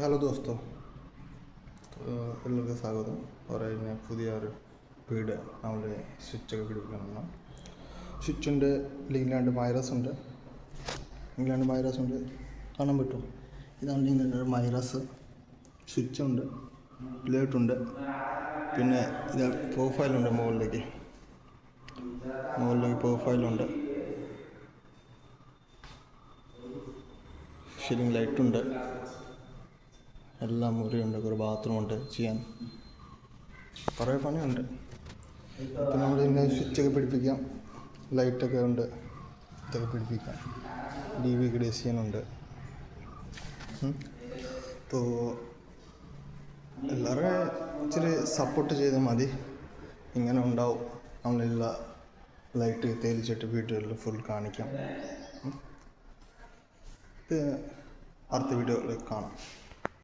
Hello ദോസ്തോ, എല്ലാവർക്കും സ്വാഗതം. പറയുന്ന പുതിയൊരു വീഡിയോ നമ്മൾ സ്വിച്ചൊക്കെ പിടിപ്പിക്കണം. സ്വിച്ചിൻ്റെ ഇംഗ്ലാണ്ട് വൈറസ് ഉണ്ട്, കാണാൻ പറ്റും. ഇതാണ് ഇംഗ്ലാണ്ട് വൈറസ്. സ്വിച്ചുണ്ട്, പ്ലേറ്റുണ്ട്, പിന്നെ ഇത് പ്രൊഫൈലുണ്ട്. മുകളിലേക്ക് പ്രൊഫൈലുണ്ട്, സീലിംഗ് ലൈറ്റുണ്ട്, എല്ലാം മുറിയുണ്ട്, ഒരു ബാത്റൂമുണ്ട്, ചെയ്യാൻ കുറേ പണിയുണ്ട്. ഇപ്പം നമ്മൾ ഇങ്ങനെ സ്വിച്ചൊക്കെ പിടിപ്പിക്കാം, ലൈറ്റൊക്കെ ഉണ്ട്, ഇതൊക്കെ പിടിപ്പിക്കാം. DV ഡിസൈനുണ്ട്. ഇപ്പോൾ എല്ലാവരും ഇച്ചിരി സപ്പോർട്ട് ചെയ്താൽ മതി. ഇങ്ങനെ ഉണ്ടാവും. നമ്മളെല്ലാം ലൈറ്റ് തേലിച്ചിട്ട് വീഡിയോയിൽ ഫുൾ കാണിക്കാം. അടുത്ത വീഡിയോയിൽ കാണാം.